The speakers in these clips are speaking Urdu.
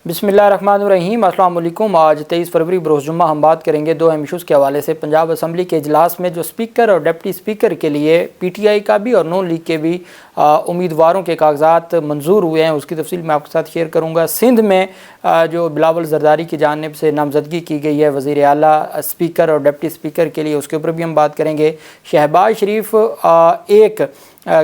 بسم اللہ الرحمن الرحیم۔ السلام علیکم۔ آج 23 فروری بروز جمعہ ہم بات کریں گے دو اہم ایشوز کے حوالے سے۔ پنجاب اسمبلی کے اجلاس میں جو اسپیکر اور ڈپٹی اسپیکر کے لیے پی ٹی آئی کا بھی اور نون لیگ کے بھی امیدواروں کے کاغذات منظور ہوئے ہیں، اس کی تفصیل میں آپ کے ساتھ شیئر کروں گا۔ سندھ میں جو بلاول زرداری کی جانب سے نامزدگی کی گئی ہے وزیر اعلیٰ اسپیکر اور ڈپٹی اسپیکر کے لیے، اس کے اوپر بھی ہم بات کریں گے۔ شہباز شریف ایک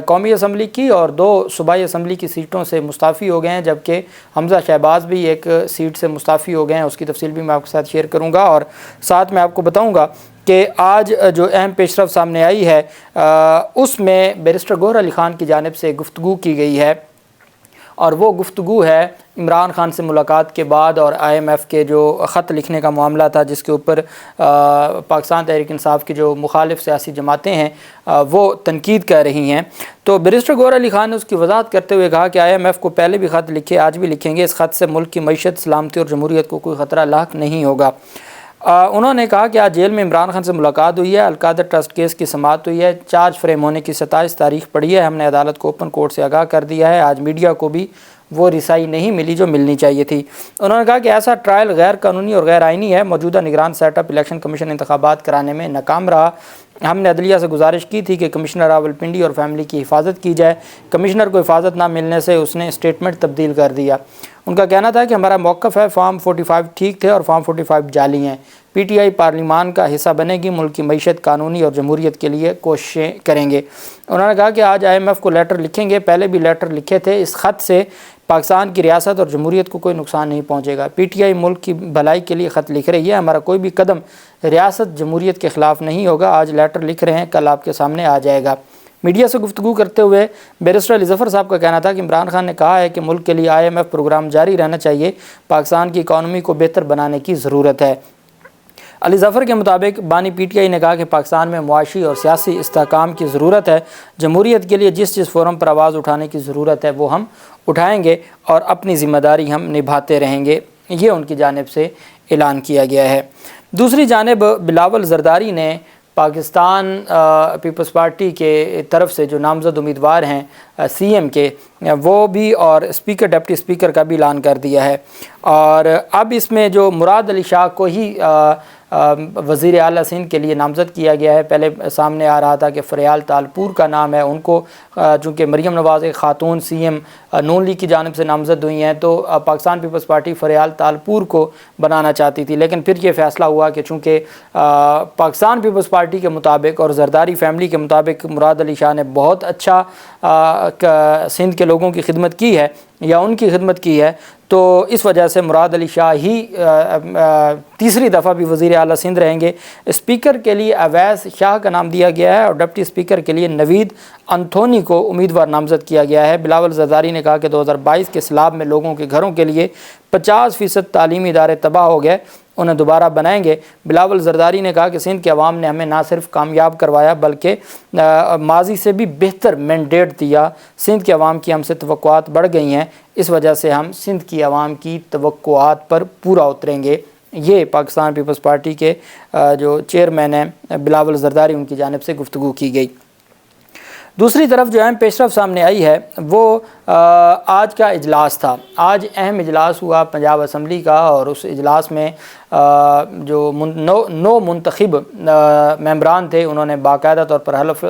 قومی اسمبلی کی اور 2 صوبائی اسمبلی کی سیٹوں سے مستعفی ہو گئے ہیں، جبکہ حمزہ شہباز بھی ایک سیٹ سے مستعفی ہو گئے ہیں، اس کی تفصیل بھی میں آپ کے ساتھ شیئر کروں گا۔ اور ساتھ میں آپ کو بتاؤں گا کہ آج جو اہم پیش رفت سامنے آئی ہے اس میں بیرسٹر گوہر علی خان کی جانب سے گفتگو کی گئی ہے، اور وہ گفتگو ہے عمران خان سے ملاقات کے بعد اور آئی ایم ایف کے جو خط لکھنے کا معاملہ تھا، جس کے اوپر پاکستان تحریک انصاف کی جو مخالف سیاسی جماعتیں ہیں وہ تنقید کر رہی ہیں۔ تو بیرسٹر گوہر علی خان نے اس کی وضاحت کرتے ہوئے کہا کہ آئی ایم ایف کو پہلے بھی خط لکھے، آج بھی لکھیں گے، اس خط سے ملک کی معیشت، سلامتی اور جمہوریت کو کوئی خطرہ لاحق نہیں ہوگا۔ انہوں نے کہا کہ آج جیل میں عمران خان سے ملاقات ہوئی ہے، القادر ٹرسٹ کیس کی سماعت ہوئی ہے، چارج فریم ہونے کی 27 تاریخ پڑی ہے، ہم نے عدالت کو اوپن کورٹ سے آگاہ کر دیا ہے، آج میڈیا کو بھی وہ رسائی نہیں ملی جو ملنی چاہیے تھی۔ انہوں نے کہا کہ ایسا ٹرائل غیر قانونی اور غیر آئینی ہے، موجودہ نگران سیٹ اپ الیکشن کمیشن انتخابات کرانے میں ناکام رہا، ہم نے عدلیہ سے گزارش کی تھی کہ کمشنر راولپنڈی اور فیملی کی حفاظت کی جائے، کمشنر کو حفاظت نہ ملنے سے اس نے اسٹیٹمنٹ تبدیل کر دیا۔ ان کا کہنا تھا کہ ہمارا موقف ہے فارم 45 ٹھیک تھے اور فارم 45 جعلی ہیں، پی ٹی آئی پارلیمان کا حصہ بنے گی، ملک کی معیشت، قانونی اور جمہوریت کے لیے کوششیں کریں گے۔ انہوں نے کہا کہ آج آئی ایم ایف کو لیٹر لکھیں گے، پہلے بھی لیٹر لکھے تھے، اس خط سے پاکستان کی ریاست اور جمہوریت کو کوئی نقصان نہیں پہنچے گا، پی ٹی آئی ملک کی بھلائی کے لیے خط لکھ رہی ہے، ہمارا کوئی بھی قدم ریاست جمہوریت کے خلاف نہیں ہوگا، آج لیٹر لکھ رہے ہیں، کل آپ کے سامنے آ جائے گا۔ میڈیا سے گفتگو کرتے ہوئے بیرسٹر علی ظفر صاحب کا کہنا تھا کہ عمران خان نے کہا ہے کہ ملک کے لیے آئی ایم ایف پروگرام جاری رہنا چاہیے، پاکستان کی اکانومی کو بہتر بنانے کی ضرورت ہے۔ علی ظفر کے مطابق بانی پی ٹی آئی نے کہا کہ پاکستان میں معاشی اور سیاسی استحکام کی ضرورت ہے، جمہوریت کے لیے جس فورم پر آواز اٹھانے کی ضرورت ہے وہ ہم اٹھائیں گے اور اپنی ذمہ داری ہم نبھاتے رہیں گے، یہ ان کی جانب سے اعلان کیا گیا ہے۔ دوسری جانب بلاول زرداری نے پاکستان پیپلز پارٹی کے طرف سے جو نامزد امیدوار ہیں سی ایم کے، وہ بھی اور اسپیکر ڈپٹی اسپیکر کا بھی اعلان کر دیا ہے، اور اب اس میں جو مراد علی شاہ کو ہی وزیر اعلیٰ سندھ کے لیے نامزد کیا گیا ہے۔ پہلے سامنے آ رہا تھا کہ فریال تالپور کا نام ہے، ان کو چونکہ مریم نواز ایک خاتون سی ایم نون لیگ کی جانب سے نامزد ہوئی ہیں تو پاکستان پیپلز پارٹی فریال تالپور کو بنانا چاہتی تھی، لیکن پھر یہ فیصلہ ہوا کہ چونکہ پاکستان پیپلز پارٹی کے مطابق اور زرداری فیملی کے مطابق مراد علی شاہ نے بہت اچھا سندھ کے لوگوں کی خدمت کی ہے یا ان کی خدمت کی ہے، تو اس وجہ سے مراد علی شاہ ہی تیسری دفعہ بھی وزیر اعلیٰ سندھ رہیں گے۔ اسپیکر کے لیے اویس شاہ کا نام دیا گیا ہے اور ڈپٹی اسپیکر کے لیے نوید انتھونی کو امیدوار نامزد کیا گیا ہے۔ بلاول زرداری نے کہا کہ 2022 کے سیلاب میں لوگوں کے گھروں کے لیے 50% تعلیمی ادارے تباہ ہو گئے، انہیں دوبارہ بنائیں گے۔ بلاول زرداری نے کہا کہ سندھ کے عوام نے ہمیں نہ صرف کامیاب کروایا بلکہ ماضی سے بھی بہتر مینڈیٹ دیا، سندھ کے عوام کی ہم سے توقعات بڑھ گئی ہیں، اس وجہ سے ہم سندھ کی عوام کی توقعات پر پورا اتریں گے۔ یہ پاکستان پیپلز پارٹی کے جو چیئرمین ہیں بلاول زرداری، ان کی جانب سے گفتگو کی گئی۔ دوسری طرف جو اہم پیش رفت سامنے آئی ہے وہ آج کا اجلاس تھا۔ آج اہم اجلاس ہوا پنجاب اسمبلی کا، اور اس اجلاس میں جو 9 منتخب ممبران تھے انہوں نے باقاعدہ طور پر حلف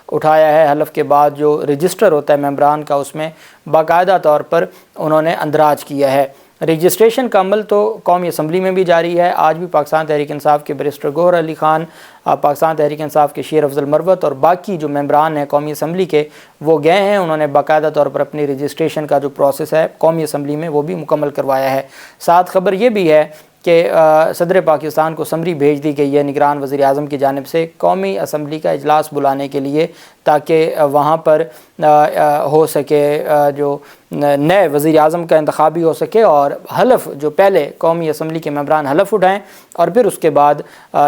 اٹھایا ہے۔ حلف کے بعد جو رجسٹر ہوتا ہے ممبران کا، اس میں باقاعدہ طور پر انہوں نے اندراج کیا ہے۔ رجسٹریشن کا عمل تو قومی اسمبلی میں بھی جاری ہے، آج بھی پاکستان تحریک انصاف کے بیرسٹر گوہر علی خان، پاکستان تحریک انصاف کے شیر افضل مروت اور باقی جو ممبران ہیں قومی اسمبلی کے وہ گئے ہیں، انہوں نے باقاعدہ طور پر اپنی رجسٹریشن کا جو پروسیس ہے قومی اسمبلی میں وہ بھی مکمل کروایا ہے۔ ساتھ خبر یہ بھی ہے کہ صدر پاکستان کو سمری بھیج دی گئی ہے نگران وزیر اعظم کی جانب سے قومی اسمبلی کا اجلاس بلانے کے لیے، تاکہ وہاں پر ہو سکے جو نئے وزیر اعظم کا انتخاب بھی ہو سکے، اور حلف جو پہلے قومی اسمبلی کے ممبران حلف اٹھائیں اور پھر اس کے بعد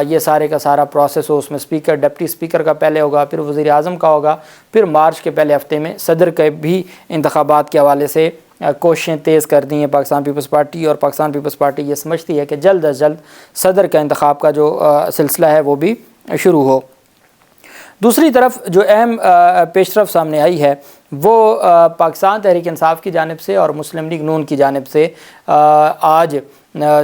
یہ سارے کا سارا پروسیس ہو، اس میں اسپیکر ڈپٹی اسپیکر کا پہلے ہوگا، پھر وزیر اعظم کا ہوگا، پھر مارچ کے پہلے ہفتے میں صدر کے بھی انتخابات کے حوالے سے کوششیں تیز کر دی ہیں پاکستان پیپلز پارٹی، اور پاکستان پیپلز پارٹی یہ سمجھتی ہے کہ جلد از جلد صدر کا انتخاب کا جو سلسلہ ہے وہ بھی شروع ہو۔ دوسری طرف جو اہم پیش رفت سامنے آئی ہے وہ پاکستان تحریک انصاف کی جانب سے اور مسلم لیگ نون کی جانب سے آج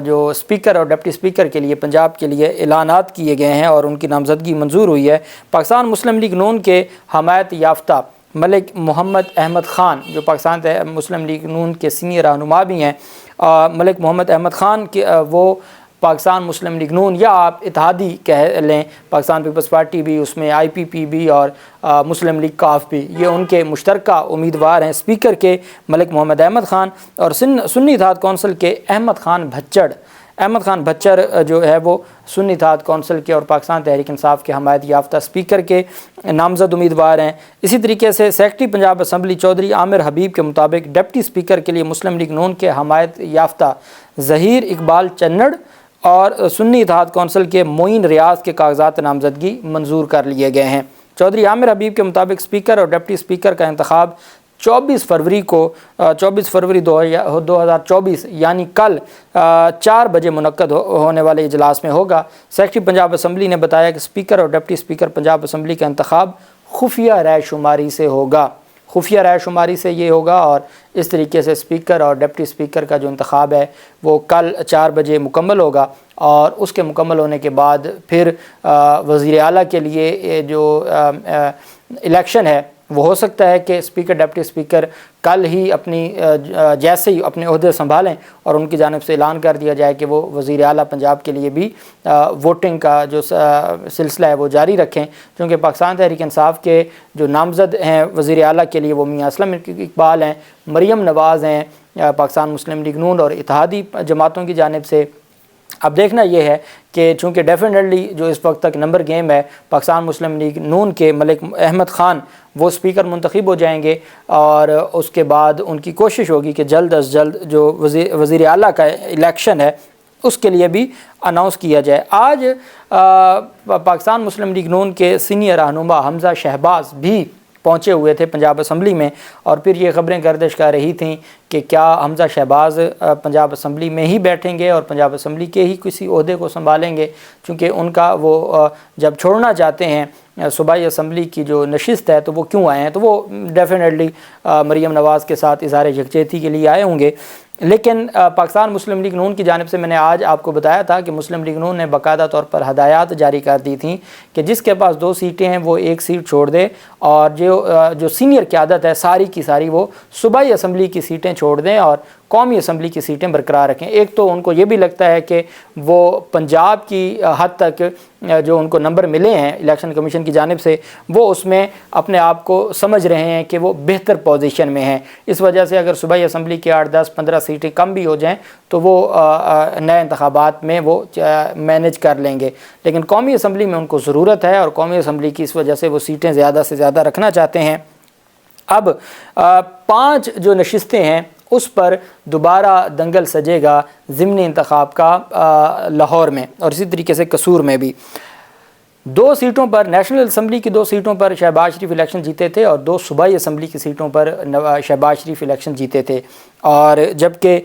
جو اسپیکر اور ڈپٹی اسپیکر کے لیے پنجاب کے لیے اعلانات کیے گئے ہیں اور ان کی نامزدگی منظور ہوئی ہے۔ پاکستان مسلم لیگ نون کے حمایت یافتہ ملک محمد احمد خان، جو پاکستان مسلم لیگ نون کے سینئر رہنما بھی ہیں، ملک محمد احمد خان کے وہ پاکستان مسلم لیگ نون یا آپ اتحادی کہہ لیں، پاکستان پیپلز پارٹی بھی، اس میں IPP بھی اور مسلم لیگ کاف بھی، یہ ان کے مشترکہ امیدوار ہیں اسپیکر کے ملک محمد احمد خان اور سنی اتحاد کونسل کے احمد خان بھچر جو ہے وہ سنی اتحاد کونسل کے اور پاکستان تحریک انصاف کے حمایت یافتہ اسپیکر کے نامزد امیدوار ہیں۔ اسی طریقے سے سیکرٹری پنجاب اسمبلی چودھری عامر حبیب کے مطابق ڈپٹی اسپیکر کے لیے مسلم لیگ نون کے حمایت یافتہ ظہیر اقبال چنڑ اور سنی اتحاد کونسل کے معین ریاض کے کاغذات نامزدگی منظور کر لیے گئے ہیں۔ چودھری عامر حبیب کے مطابق اسپیکر اور ڈپٹی اسپیکر کا انتخاب 24 فروری 2024 یعنی کل 4 بجے منعقد ہونے والے اجلاس میں ہوگا۔ سیکرٹری پنجاب اسمبلی نے بتایا کہ اسپیکر اور ڈپٹی اسپیکر پنجاب اسمبلی کا انتخاب خفیہ رائے شماری سے ہوگا، خفیہ رائے شماری سے یہ ہوگا، اور اس طریقے سے اسپیکر اور ڈپٹی اسپیکر کا جو انتخاب ہے وہ کل 4 بجے مکمل ہوگا، اور اس کے مکمل ہونے کے بعد پھر وزیر اعلیٰ کے لیے جو الیکشن ہے وہ ہو سکتا ہے کہ اسپیکر ڈپٹی اسپیکر کل ہی جیسے ہی اپنے عہدے سنبھالیں اور ان کی جانب سے اعلان کر دیا جائے کہ وہ وزیر اعلیٰ پنجاب کے لیے بھی ووٹنگ کا جو سلسلہ ہے وہ جاری رکھیں، کیونکہ پاکستان تحریک انصاف کے جو نامزد ہیں وزیر اعلیٰ کے لیے وہ میاں اسلم اقبال ہیں، مریم نواز ہیں پاکستان مسلم لیگ نون اور اتحادی جماعتوں کی جانب سے۔ اب دیکھنا یہ ہے کہ چونکہ ڈیفینیٹلی جو اس وقت تک نمبر گیم ہے پاکستان مسلم لیگ نون کے ملک احمد خان وہ اسپیکر منتخب ہو جائیں گے، اور اس کے بعد ان کی کوشش ہوگی کہ جلد از جلد جو وزیر اعلیٰ کا الیکشن ہے اس کے لیے بھی اناؤنس کیا جائے۔ آج پاکستان مسلم لیگ نون کے سینئر رہنما حمزہ شہباز بھی پہنچے ہوئے تھے پنجاب اسمبلی میں، اور پھر یہ خبریں گردش کر رہی تھیں کہ کیا حمزہ شہباز پنجاب اسمبلی میں ہی بیٹھیں گے اور پنجاب اسمبلی کے ہی کسی عہدے کو سنبھالیں گے، چونکہ ان کا وہ جب چھوڑنا چاہتے ہیں صوبائی اسمبلی کی جو نشست ہے تو وہ کیوں آئے ہیں، تو وہ ڈیفینیٹلی مریم نواز کے ساتھ اظہار یکجہتی کے لیے آئے ہوں گے۔ لیکن پاکستان مسلم لیگ نون کی جانب سے میں نے آج آپ کو بتایا تھا کہ مسلم لیگ نون نے باقاعدہ طور پر ہدایات جاری کر دی تھیں کہ جس کے پاس 2 سیٹیں ہیں وہ 1 سیٹ چھوڑ دے، اور جو سینئر قیادت ہے ساری کی ساری وہ صوبائی اسمبلی کی سیٹیں چھوڑ دیں اور قومی اسمبلی کی سیٹیں برقرار رکھیں۔ ایک تو ان کو یہ بھی لگتا ہے کہ وہ پنجاب کی حد تک جو ان کو نمبر ملے ہیں الیکشن کمیشن کی جانب سے وہ اس میں اپنے آپ کو سمجھ رہے ہیں کہ وہ بہتر پوزیشن میں ہیں، اس وجہ سے اگر صوبائی اسمبلی کے 8 10 15 سیٹیں کم بھی ہو جائیں تو وہ نئے انتخابات میں وہ مینیج کر لیں گے، لیکن قومی اسمبلی میں ان کو ضرورت ہے اور قومی اسمبلی کی اس وجہ سے وہ سیٹیں زیادہ سے زیادہ رکھنا چاہتے ہیں۔ اب 5 جو نشستیں ہیں اس پر دوبارہ دنگل سجے گا ضمنی انتخاب کا لاہور میں، اور اسی طریقے سے قصور میں بھی 2 سیٹوں پر نیشنل اسمبلی کی 2 سیٹوں پر شہباز شریف الیکشن جیتے تھے اور 2 صوبائی اسمبلی کی سیٹوں پر شہباز شریف الیکشن جیتے تھے، اور جبکہ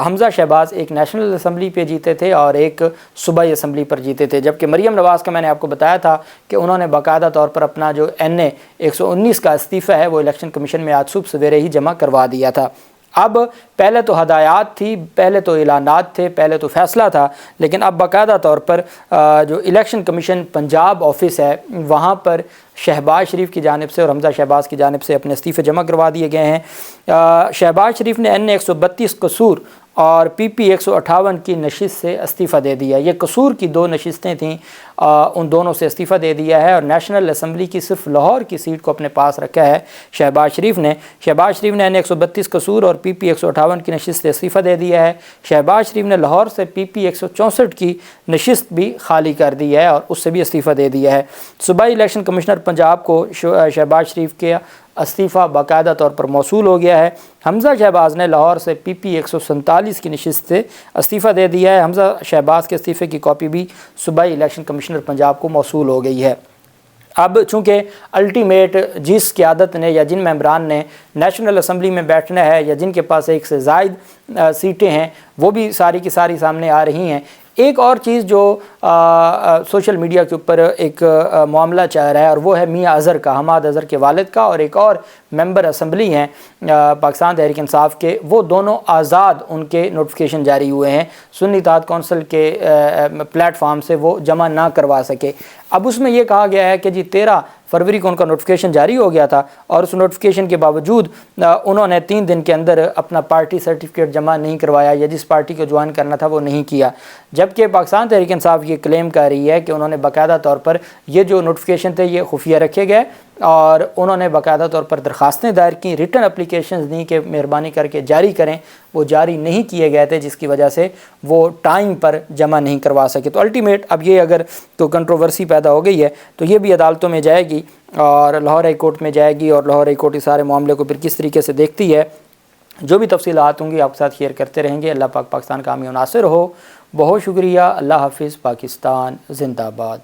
حمزہ شہباز ایک نیشنل اسمبلی پہ جیتے تھے اور ایک صوبائی اسمبلی پر جیتے تھے، جبکہ مریم نواز کا میں نے آپ کو بتایا تھا کہ انہوں نے باقاعدہ طور پر اپنا جو NA 119 کا استعفیٰ ہے وہ الیکشن کمیشن میں آج صبح سویرے ہی جمع کروا دیا تھا۔ اب پہلے تو ہدایات تھی، پہلے تو اعلانات تھے، پہلے تو فیصلہ تھا، لیکن اب باقاعدہ طور پر جو الیکشن کمیشن پنجاب آفس ہے وہاں پر شہباز شریف کی جانب سے اور حمزہ شہباز کی جانب سے اپنے استعفے جمع کروا دیے گئے ہیں۔ شہباز شریف نے NA 132 قصور اور PP 158 کی نشست سے استعفیٰ دے دیا، یہ قصور کی 2 نشستیں تھیں، ان دونوں سے استعفیٰ دے دیا ہے، اور نیشنل اسمبلی کی صرف لاہور کی سیٹ کو اپنے پاس رکھا ہے شہباز شریف نے NA 132 قصور اور PP 158 کی نشست سے استعفیٰ دے دیا ہے۔ شہباز شریف نے لاہور سے PP 164 کی نشست بھی خالی کر دی ہے اور اس سے بھی استعفیٰ دے دیا ہے۔ صوبائی الیکشن کمشنر پنجاب کو شہباز شریف کے استعفیٰ باقاعدہ طور پر موصول ہو گیا ہے۔ حمزہ شہباز نے لاہور سے PP 147 کی نشست سے استعفیٰ دے دیا ہے۔ حمزہ شہباز کے استعفے کی کاپی بھی صوبائی الیکشن کمشنر پنجاب کو موصول ہو گئی ہے۔ اب چونکہ الٹیمیٹ جس قیادت نے یا جن ممبران نے نیشنل اسمبلی میں بیٹھنا ہے یا جن کے پاس 1 سے زائد سیٹیں ہیں وہ بھی ساری کی ساری سامنے آ رہی ہیں، ایک اور چیز جو سوشل میڈیا کے اوپر ایک معاملہ چل رہا ہے اور وہ ہے میاں اظہر کا، حماد اظہر کے والد کا، اور ایک اور ممبر اسمبلی ہیں پاکستان تحریک انصاف کے، وہ دونوں آزاد، ان کے نوٹیفیکیشن جاری ہوئے ہیں، سنی اتحاد کونسل کے پلیٹ فارم سے وہ جمع نہ کروا سکے۔ اب اس میں یہ کہا گیا ہے کہ جی 13 فروری کو ان کا نوٹیفیکیشن جاری ہو گیا تھا اور اس نوٹیفیکیشن کے باوجود انہوں نے 3 دن کے اندر اپنا پارٹی سرٹیفکیٹ جمع نہیں کروایا، یا جس پارٹی کو جوائن کرنا تھا وہ نہیں کیا، جبکہ پاکستان تحریک انصاف یہ کلیم کر رہی ہے کہ انہوں نے باقاعدہ طور پر یہ جو نوٹیفیکیشن تھے یہ خفیہ رکھے گئے اور انہوں نے باقاعدہ طور پر درخواستیں دائر کی، ریٹن اپلیکیشنز دی کہ مہربانی کر کے جاری کریں، وہ جاری نہیں کیے گئے تھے، جس کی وجہ سے وہ ٹائم پر جمع نہیں کروا سکے۔ تو الٹیمیٹ اب یہ اگر تو کنٹروورسی پیدا ہو گئی ہے تو یہ بھی عدالتوں میں جائے گی اور لاہور ہائی کورٹ میں جائے گی، اور لاہور ہائی کورٹ اس سارے معاملے کو پھر کس طریقے سے دیکھتی ہے، جو بھی تفصیلات ہوں گی آپ کے ساتھ شیئر کرتے رہیں گے۔ اللہ پاک پاکستان کا حامی و ناصر ہو۔ بہت شکریہ۔ اللہ حافظ۔ پاکستان زندہ باد۔